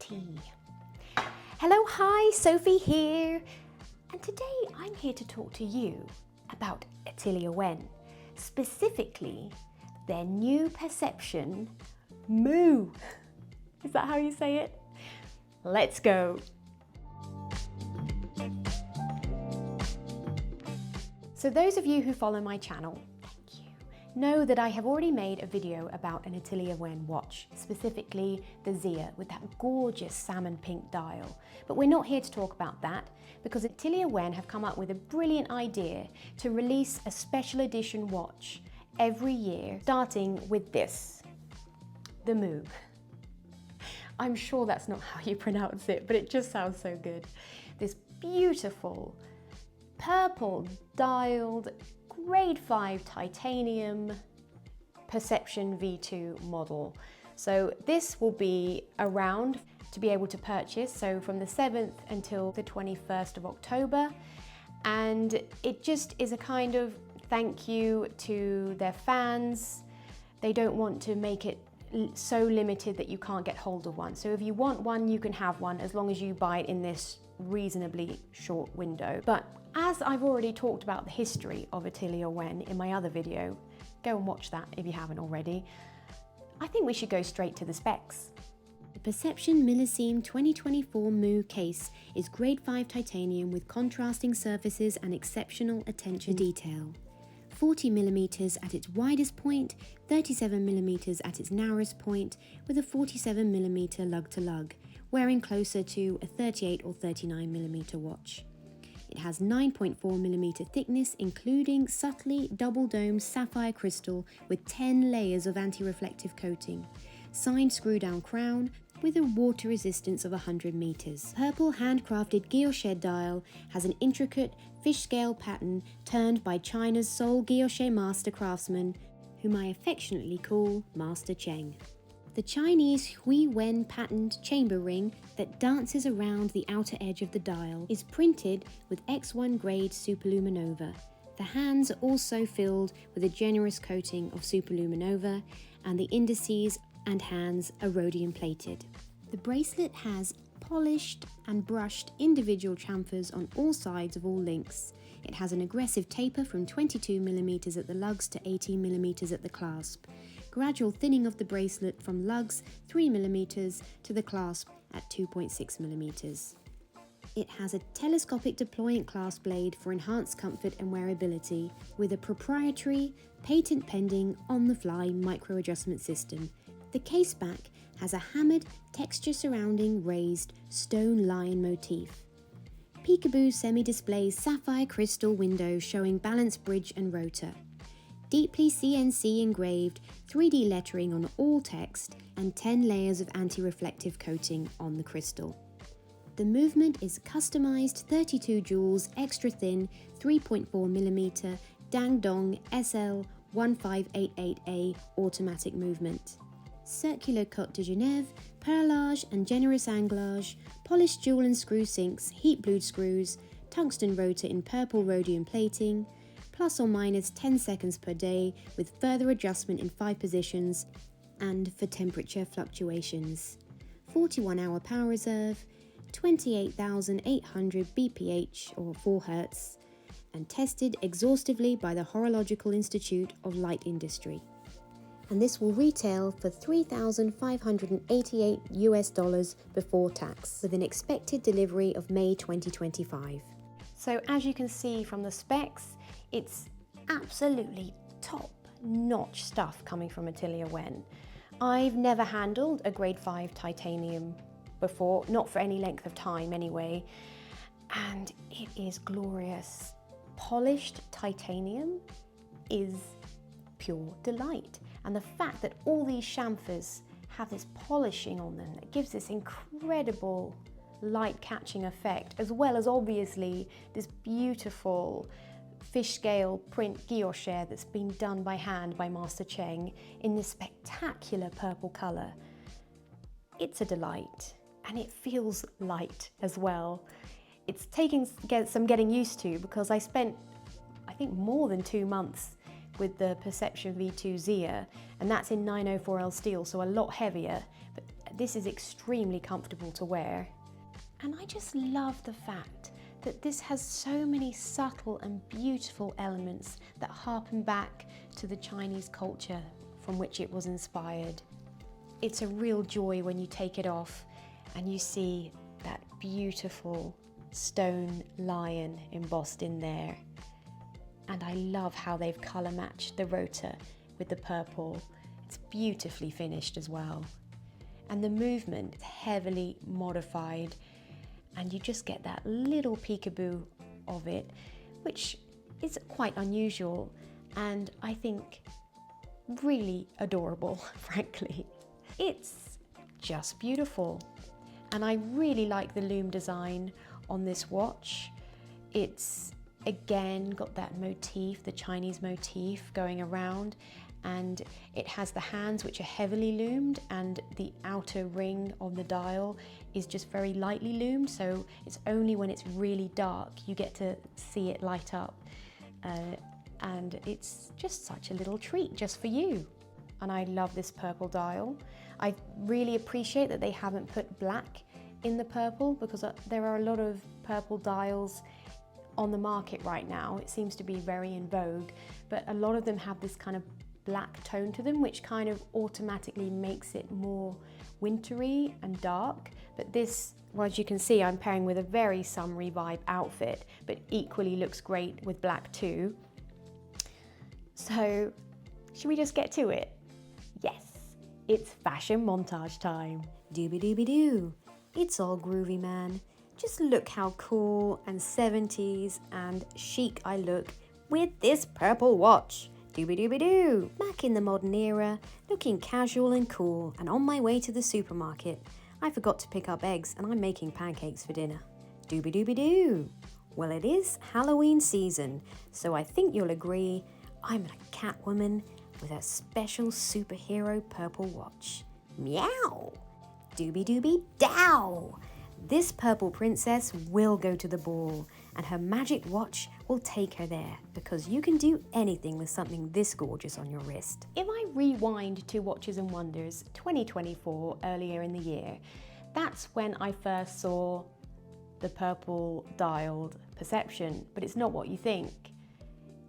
tea. Hello, hi, Sophie here. And today I'm here to talk to you about Atelier Wen, specifically their new perception Moo. Is that how you say it? Let's go. So those of you who follow my channel, thank you, know that I have already made a video about an Atelier Wen watch, specifically the Zia with that gorgeous salmon pink dial. But we're not here to talk about that because Atelier Wen have come up with a brilliant idea to release a special edition watch every year, starting with this, the Moo. I'm sure that's not how you pronounce it, but it just sounds so good. This beautiful purple dialed grade 5 titanium Perception V2 model. So this will be around to be able to purchase, so from the 7th until the 21st of October. And it just is a kind of thank you to their fans. They don't want to make it so limited that you can't get hold of one. So if you want one, you can have one as long as you buy it in this reasonably short window. But as I've already talked about the history of Atelier Wen in my other video, go and watch that if you haven't already, I think we should go straight to the specs. The Perception Millésime 2024 Moo case is grade 5 titanium with contrasting surfaces and exceptional attention to detail. 40mm at its widest point, 37mm at its narrowest point, with a 47mm lug-to-lug, wearing closer to a 38 or 39mm watch. It has 9.4mm thickness, including subtly double-domed sapphire crystal with 10 layers of anti-reflective coating, signed screw-down crown, with a water resistance of 100 meters. Purple handcrafted guilloche dial has an intricate fish scale pattern turned by China's sole guilloche master craftsman, whom I affectionately call Master Cheng. The Chinese Hui Wen patterned chamber ring that dances around the outer edge of the dial is printed with X1 grade superluminova. The hands are also filled with a generous coating of superluminova, and the indices and hands are rhodium plated. The bracelet has polished and brushed individual chamfers on all sides of all links. It has an aggressive taper from 22mm at the lugs to 18mm at the clasp. Gradual thinning of the bracelet from lugs 3mm to the clasp at 2.6mm. It has a telescopic deployant clasp blade for enhanced comfort and wearability, with a proprietary, patent-pending, on-the-fly micro-adjustment system. The case back has a hammered, texture-surrounding raised stone lion motif. Peekaboo semi-display sapphire crystal window showing balanced bridge and rotor. Deeply CNC engraved 3D lettering on all text and 10 layers of anti-reflective coating on the crystal. The movement is customized 32 joules extra thin 3.4mm Dangdong SL 1588A automatic movement. Circular Cote de Genève, perlage and generous anglage, polished jewel and screw sinks, heat blued screws, tungsten rotor in purple rhodium plating, plus or minus 10 seconds per day with further adjustment in 5 positions and for temperature fluctuations. 41-hour power reserve, 28,800 bph or 4 Hz, and tested exhaustively by the Horological Institute of Light Industry. And this will retail for $3,588 before tax, with an expected delivery of May 2025. So as you can see from the specs, it's absolutely top-notch stuff coming from Atelier Wen. I've never handled a grade 5 titanium before, not for any length of time anyway, and it is glorious. Polished titanium is pure delight. And the fact that all these chamfers have this polishing on them, that gives this incredible light catching effect, as well as obviously this beautiful fish scale print guilloche that's been done by hand by Master Cheng in this spectacular purple colour. It's a delight, and it feels light as well. It's taking some getting used to because I spent, I think, more than 2 months with the Perception V2 Zia, and that's in 904L steel, so a lot heavier. But this is extremely comfortable to wear. And I just love the fact that this has so many subtle and beautiful elements that harken back to the Chinese culture from which it was inspired. It's a real joy when you take it off and you see that beautiful stone lion embossed in there. And I love how they've colour matched the rotor with the purple. It's beautifully finished as well. And the movement is heavily modified, and you just get that little peekaboo of it, which is quite unusual and I think really adorable, frankly. It's just beautiful. And I really like the loom design on this watch. It's again got that motif, the Chinese motif going around, and it has the hands which are heavily loomed, and the outer ring on the dial is just very lightly loomed, so it's only when it's really dark you get to see it light up. And it's just such a little treat just for you. And I love this purple dial. I really appreciate that they haven't put black in the purple, because there are a lot of purple dials on the market right now. It seems to be very in vogue, but a lot of them have this kind of black tone to them, which kind of automatically makes it more wintry and dark. But this, well, as you can see, I'm pairing with a very summery vibe outfit, but equally looks great with black too. So, should we just get to it? Yes, it's fashion montage time. Dooby-dooby-doo. It's all groovy, man. Just look how cool and 70s and chic I look with this purple watch. Dooby-dooby-doo. Back in the modern era, looking casual and cool, and on my way to the supermarket. I forgot to pick up eggs and I'm making pancakes for dinner. Dooby-dooby-doo. Well, it is Halloween season, so I think you'll agree I'm a Catwoman with a special superhero purple watch. Meow! Dooby-dooby-dow! This purple princess will go to the ball, and her magic watch will take her there, because you can do anything with something this gorgeous on your wrist. If I rewind to Watches and Wonders 2024 earlier in the year, that's when I first saw the purple dialed Perception, but it's not what you think.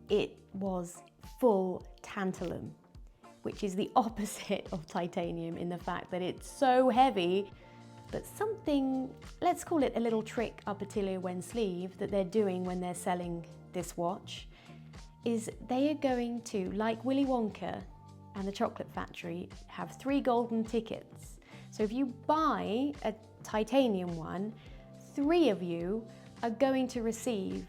It was full tantalum, which is the opposite of titanium in the fact that it's so heavy. But something, let's call it a little trick up Atelier Wen sleeve that they're doing when they're selling this watch, is they are going to, like Willy Wonka and the Chocolate Factory, have 3 golden tickets. So if you buy a titanium one, 3 of you are going to receive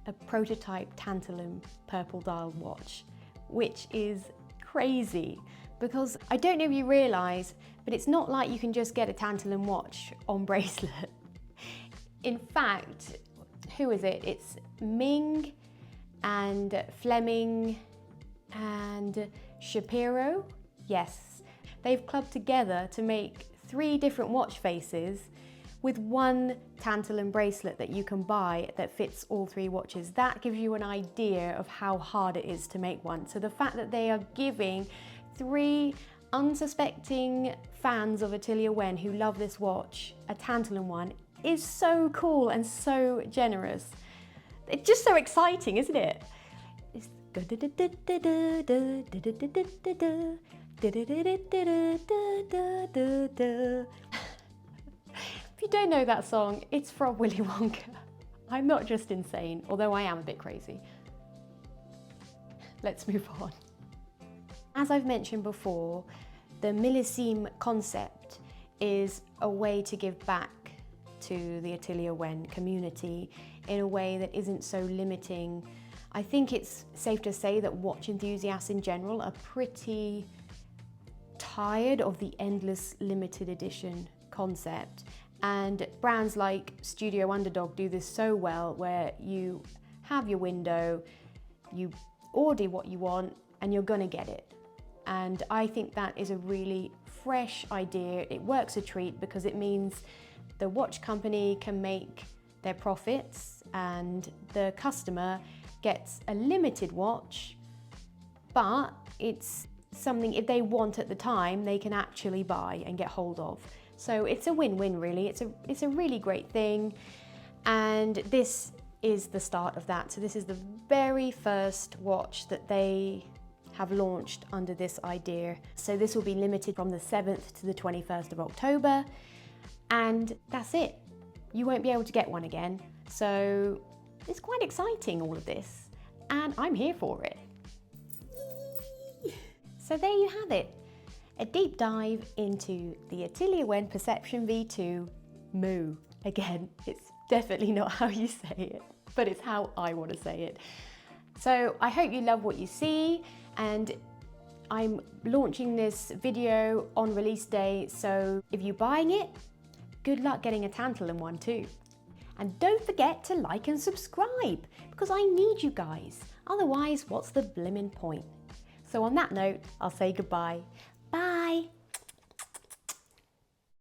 a prototype tantalum purple dialed watch, which is crazy. Because I don't know if you realise, but it's not like you can just get a tantalum watch on bracelet. In fact, who is it? It's Ming and Fleming and Shapiro. Yes, they've clubbed together to make 3 different watch faces with 1 tantalum bracelet that you can buy that fits all 3 watches. That gives you an idea of how hard it is to make one. So the fact that they are giving 3 unsuspecting fans of Atelier Wen who love this watch a tantalum one is so cool and so generous. It's just so exciting, isn't it? It's if you don't know that song, it's from Willy Wonka. I'm not just insane, although I am a bit crazy. Let's move on. As I've mentioned before, the Millésime concept is a way to give back to the Atelier Wen community in a way that isn't so limiting. I think it's safe to say that watch enthusiasts in general are pretty tired of the endless limited edition concept. And brands like Studio Underdog do this so well, where you have your window, you order what you want, and you're gonna get it. And I think that is a really fresh idea. It works a treat because it means the watch company can make their profits and the customer gets a limited watch, but it's something, if they want at the time, they can actually buy and get hold of. So it's a win-win really. It's a really great thing, and this is the start of that. So this is the very first watch that they have launched under this idea. So this will be limited from the 7th to the 21st of October, and that's it. You won't be able to get one again. So it's quite exciting, all of this, and I'm here for it. So there you have it, a deep dive into the Atelier Wen Perception V2 Moo. Again, it's definitely not how you say it, but it's how I want to say it. So I hope you love what you see, and I'm launching this video on release day, so if you're buying it, good luck getting a tantalum one too. And don't forget to like and subscribe, because I need you guys. Otherwise, what's the blimmin' point? So on that note, I'll say goodbye.